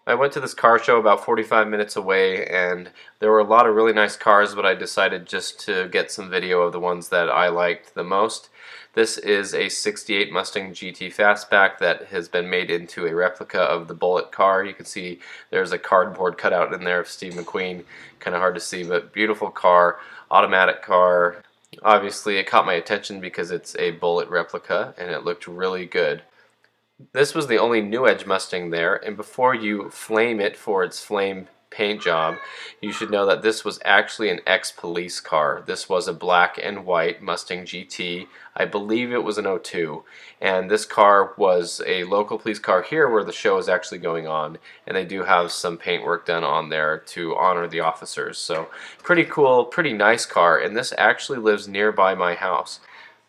I went to this car show about 45 minutes away, and there were a lot of really nice cars, but I decided just to get some video of the ones that I liked the most. This is a 68 Mustang GT Fastback that has been made into a replica of the Bullitt car. You can see there's a cardboard cutout in there of Steve McQueen. Kind of hard to see, but beautiful car, automatic car. Obviously, it caught my attention because it's a Bullitt replica, and it looked really good. This was the only New Edge Mustang there, and before you flame it for its flame paint job, you should know that this was actually an ex-police car. This was a black and white Mustang GT. I believe it was an '02, and this car was a local police car here where the show is actually going on, and they do have some paint work done on there to honor the officers. So pretty cool, pretty nice car, and this actually lives nearby my house.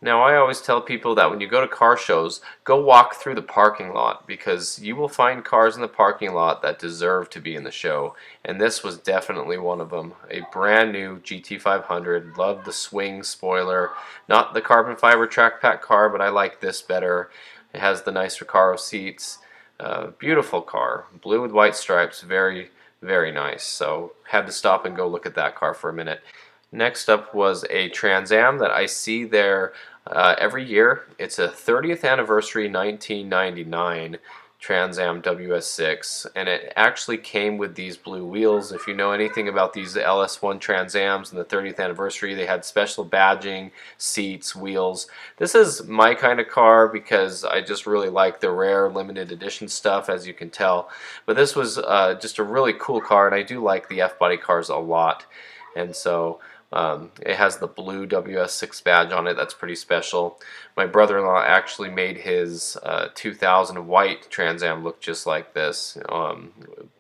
Now, I always tell people that when you go to car shows, go walk through the parking lot, because you will find cars in the parking lot that deserve to be in the show, and this was definitely one of them. A brand new GT500, loved the swing spoiler, not the carbon fiber track pack car, but I like this better. It has the nice Recaro seats. Beautiful car, blue with white stripes, very, very nice. So had to stop and go look at that car for a minute. Next up was a Trans Am that I see there every year. It's a 30th anniversary 1999 Trans Am ws6, and it actually came with these blue wheels. If you know anything about these LS1 Trans Ams and the 30th anniversary, they had special badging, seats, wheels. This is my kind of car because I just really like the rare limited edition stuff, as you can tell. But this was just a really cool car, and I do like the F-body cars a lot. And so it has the blue ws6 badge on it. That's pretty special. My brother-in-law actually made his 2000 white Trans Am look just like this.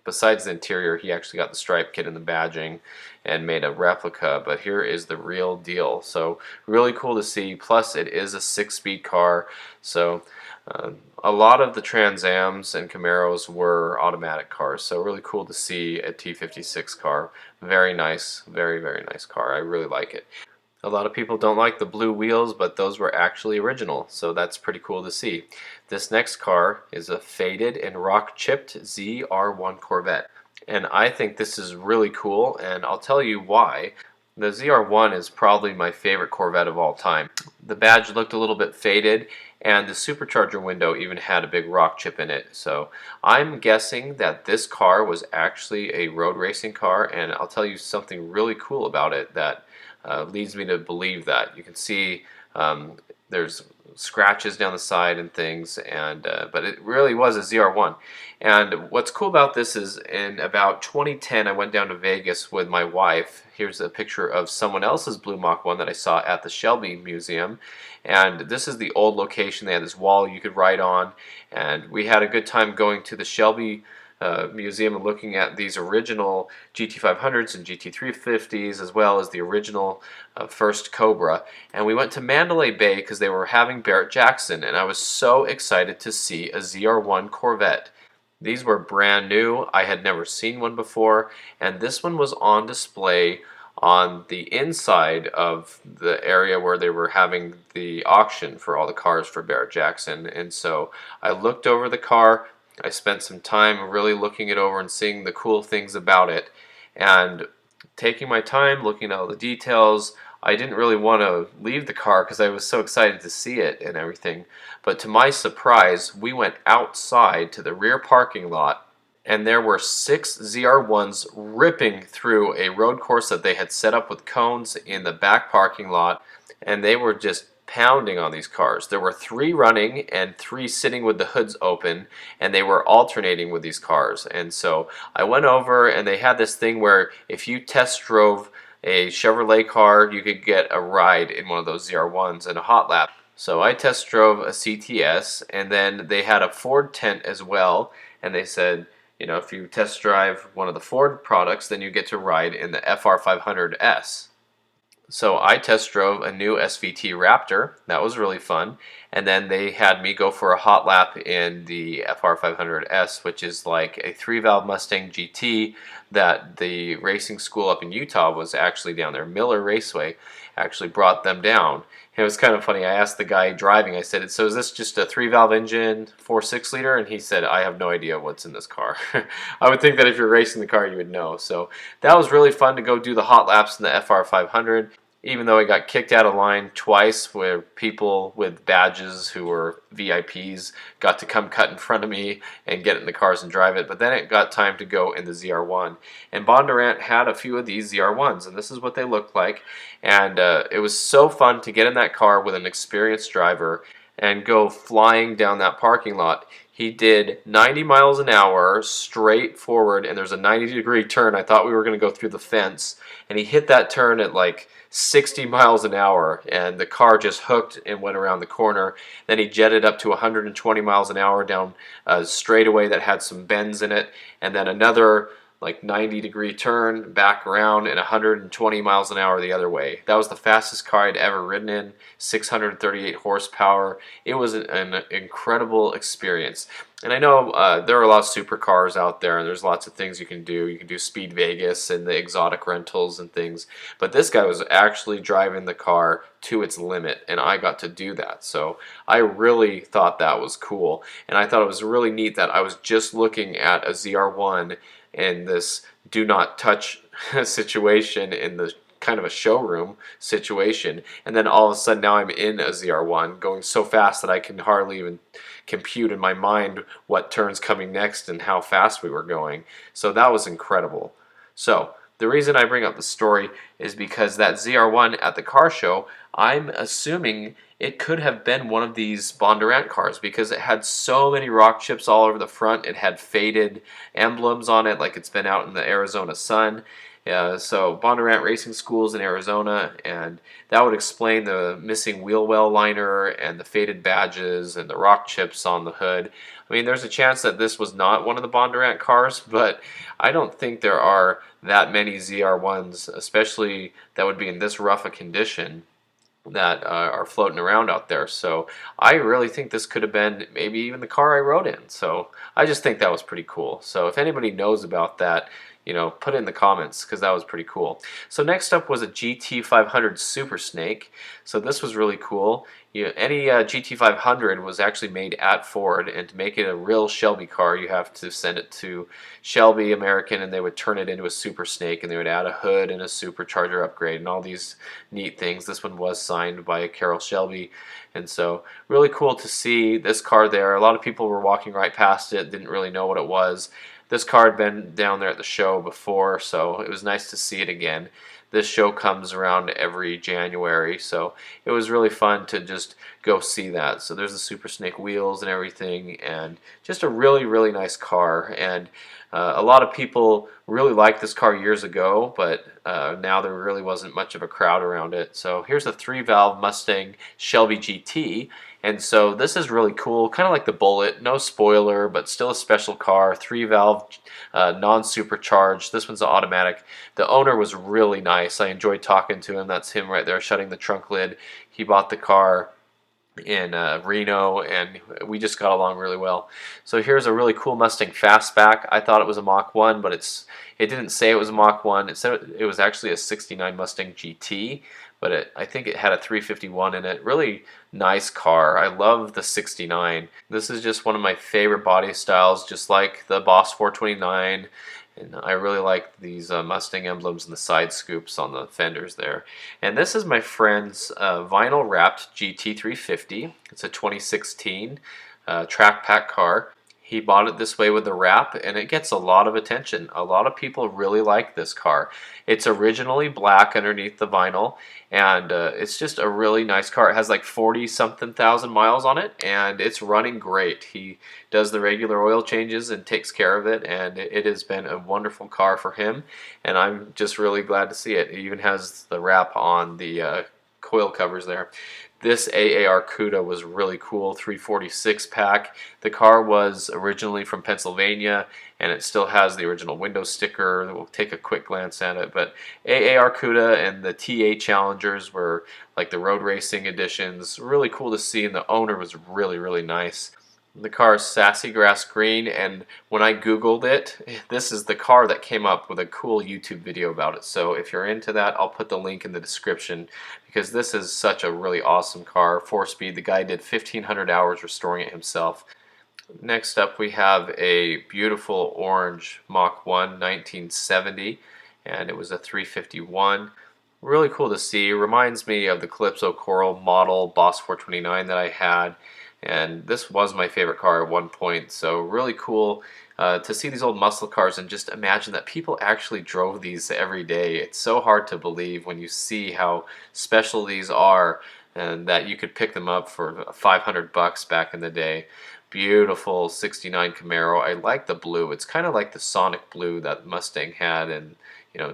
Besides the interior, he actually got the stripe kit and the badging and made a replica, but here is the real deal. So really cool to see. Plus it is a 6-speed car, so a lot of the Trans Ams and Camaros were automatic cars, so really cool to see a T56 car. Very nice, very, very nice car. I really like it. A lot of people don't like the blue wheels, but those were actually original, so that's pretty cool to see. This next car is a faded and rock chipped ZR1 Corvette, and I think this is really cool, and I'll tell you why. The ZR1 is probably my favorite Corvette of all time. The badge looked a little bit faded, and the supercharger window even had a big rock chip in it. So I'm guessing that this car was actually a road racing car, and I'll tell you something really cool about it that leads me to believe that. You can see there's scratches down the side and things, and but it really was a ZR1. And what's cool about this is in about 2010 I went down to Vegas with my wife. Here's a picture of someone else's blue Mach 1 that I saw at the Shelby Museum, and this is the old location. They had this wall you could ride on, and we had a good time going to the Shelby Museum and looking at these original GT500s and GT350s, as well as the original first Cobra. And we went to Mandalay Bay because they were having Barrett-Jackson, and I was so excited to see a ZR1 Corvette. These were brand new. I had never seen one before, and this one was on display on the inside of the area where they were having the auction for all the cars for Barrett-Jackson. And so I looked over the car. I spent some time really looking it over and seeing the cool things about it, and taking my time looking at all the details. I didn't really want to leave the car because I was so excited to see it and everything. But to my surprise, we went outside to the rear parking lot, and there were 6 ZR1s ripping through a road course that they had set up with cones in the back parking lot, and they were just pounding on these cars. There were 3 running and 3 sitting with the hoods open, and they were alternating with these cars. And so I went over, and they had this thing where if you test drove a Chevrolet car, you could get a ride in one of those ZR1s and a hot lap. So I test drove a CTS, and then they had a Ford tent as well, and they said, you know, if you test drive one of the Ford products, then you get to ride in the FR500S. So I test drove a new SVT Raptor. That was really fun. And then they had me go for a hot lap in the FR500S, which is like a 3-valve Mustang GT that the racing school up in Utah was actually down there, Miller Raceway. actually brought them down. It was kind of funny. I asked the guy driving, I said, so is this just a 3-valve engine, 4.6 liter? And he said, I have no idea what's in this car. I would think that if you're racing the car, you would know. So that was really fun to go do the hot laps in the FR 500. Even though I got kicked out of line twice, where people with badges who were VIPs got to come cut in front of me and get in the cars and drive it. But then it got time to go in the ZR1. And Bondurant had a few of these ZR1s, and this is what they looked like. And it was so fun to get in that car with an experienced driver and go flying down that parking lot. He did 90 miles an hour straight forward, and there's a 90-degree turn. I thought we were going to go through the fence, and he hit that turn at like 60 miles an hour, and the car just hooked and went around the corner. Then he jetted up to 120 miles an hour down a straightaway that had some bends in it, and then another like 90-degree turn back around and 120 miles an hour the other way. That was the fastest car I'd ever ridden in, 638 horsepower. It was an incredible experience. And I know there are a lot of supercars out there, and there's lots of things you can do. You can do Speed Vegas and the exotic rentals and things. But this guy was actually driving the car to its limit, and I got to do that. So I really thought that was cool. And I thought it was really neat that I was just looking at a ZR1 in this do not touch situation in the kind of a showroom situation, and then all of a sudden now I'm in a ZR1 going so fast that I can hardly even compute in my mind what turn's coming next and how fast we were going. So that was incredible. So the reason I bring up the story is because that ZR1 at the car show, I'm assuming it could have been one of these Bondurant cars because it had so many rock chips all over the front. It had faded emblems on it like it's been out in the Arizona sun. So Bondurant Racing School's in Arizona, and that would explain the missing wheel well liner and the faded badges and the rock chips on the hood. I mean, there's a chance that this was not one of the Bondurant cars, but I don't think there are that many ZR1s, especially that would be in this rough a condition, that are floating around out there. So I really think this could have been maybe even the car I rode in. So I just think that was pretty cool. So if anybody knows about that, you know, put it in the comments because that was pretty cool. So next up was a GT500 Super Snake. So this was really cool. Any GT500 was actually made at Ford, and to make it a real Shelby car, you have to send it to Shelby American, and they would turn it into a Super Snake, and they would add a hood and a supercharger upgrade and all these neat things. This one was signed by Carroll Shelby, and so really cool to see this car there. A lot of people were walking right past it, didn't really know what it was. This car had been down there at the show before, so it was nice to see it again. This show comes around every January, so it was really fun to just go see that. So there's the Super Snake wheels and everything, and just a really, really nice car. And a lot of people really liked this car years ago, but now there really wasn't much of a crowd around it. So here's a 3-valve Mustang Shelby GT. And so this is really cool, kind of like the Bullet, no spoiler, but still a special car, 3-valve, non-supercharged. This one's automatic. The owner was really nice. I enjoyed talking to him. That's him right there shutting the trunk lid. He bought the car in Reno, and we just got along really well. So here's a really cool Mustang Fastback. I thought it was a Mach 1, but it didn't say it was a Mach 1. It said it was actually a 69 Mustang GT, but I think it had a 351 in it. Really nice car. I love the 69. This is just one of my favorite body styles, just like the Boss 429. And I really like these Mustang emblems and the side scoops on the fenders there. And this is my friend's vinyl wrapped GT350. It's a 2016 track pack car. He bought it this way with the wrap, and it gets a lot of attention. A lot of people really like this car. It's originally black underneath the vinyl, and it's just a really nice car. It has like 40-something thousand miles on it, and it's running great. He does the regular oil changes and takes care of it, and it has been a wonderful car for him, and I'm just really glad to see it. It even has the wrap on the coil covers there. This AAR Cuda was really cool, 346 pack. The car was originally from Pennsylvania, and it still has the original window sticker. We'll take a quick glance at it. But AAR Cuda and the TA Challengers were like the road racing editions. Really cool to see, and the owner was really, really nice. The car is Sassy Grass Green, and when I googled it, this is the car that came up with a cool YouTube video about it. So if you're into that, I'll put the link in the description, because this is such a really awesome car. 4-speed, the guy did 1,500 hours restoring it himself. Next up we have a beautiful orange Mach 1 1970, and it was a 351. Really cool to see. Reminds me of the Calypso Coral model Boss 429 that I had, and this was my favorite car at one point. So really cool to see these old muscle cars and just imagine that people actually drove these every day. It's so hard to believe when you see how special these are, and that you could pick them up for 500 bucks back in the day. Beautiful 69 Camaro. I like the blue. It's kind of like the Sonic blue that Mustang had in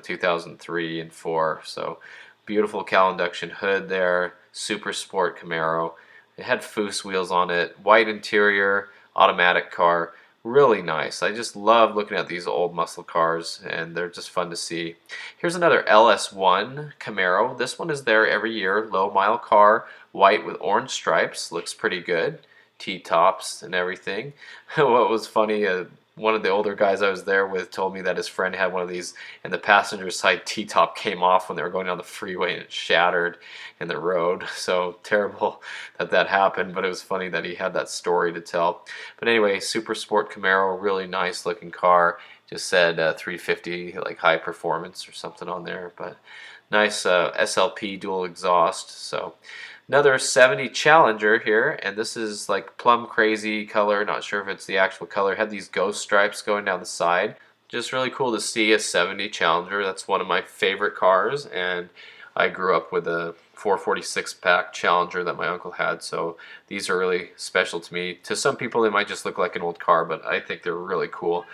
2003 and 4. So beautiful cowl induction hood there. Super sport Camaro. It had Foose wheels on it. White interior. Automatic car. Really nice. I just love looking at these old muscle cars, and they're just fun to see. Here's another LS1 Camaro. This one is there every year. Low mile car. White with orange stripes. Looks pretty good. T-tops and everything. What was funny, one of the older guys I was there with told me that his friend had one of these, and the passenger side T-top came off when they were going down the freeway and it shattered in the road. So terrible that that happened, but it was funny that he had that story to tell. But anyway, super sport Camaro, really nice looking car. Just said 350, like high performance or something on there, but nice SLP dual exhaust. So another 70 Challenger here, and this is like plum crazy color. Not sure if it's the actual color. Had these ghost stripes going down the side. Just really cool to see a 70 Challenger. That's one of my favorite cars, and I grew up with a 446 pack Challenger that my uncle had, so these are really special to me. To some people they might just look like an old car, but I think they're really cool.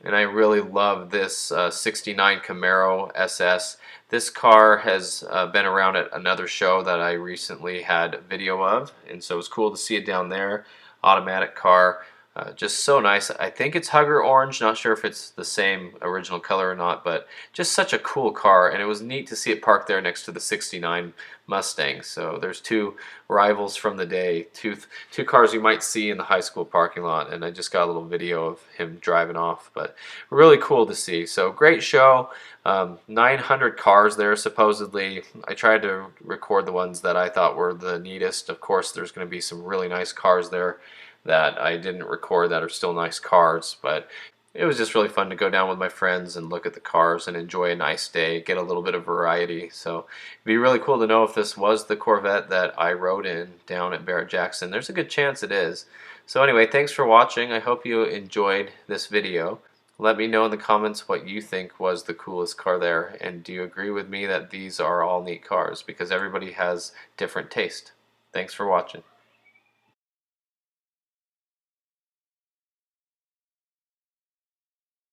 And I really love this 69 Camaro SS. This car has been around at another show that I recently had video of, and so it was cool to see it down there. Automatic car, just so nice. I think it's Hugger Orange, not sure if it's the same original color or not, but just such a cool car, and it was neat to see it parked there next to the 69 Mustang. So there's two rivals from the day, two cars you might see in the high school parking lot, and I just got a little video of him driving off, but really cool to see. So great show. 900 cars there supposedly. I tried to record the ones that I thought were the neatest. Of course there's going to be some really nice cars there that I didn't record that are still nice cars, but it was just really fun to go down with my friends and look at the cars and enjoy a nice day, get a little bit of variety. So it'd be really cool to know if this was the Corvette that I rode in down at Barrett-Jackson. There's a good chance it is. So anyway, thanks for watching. I hope you enjoyed this video. Let me know in the comments what you think was the coolest car there, and do you agree with me that these are all neat cars, because everybody has different taste. Thanks for watching.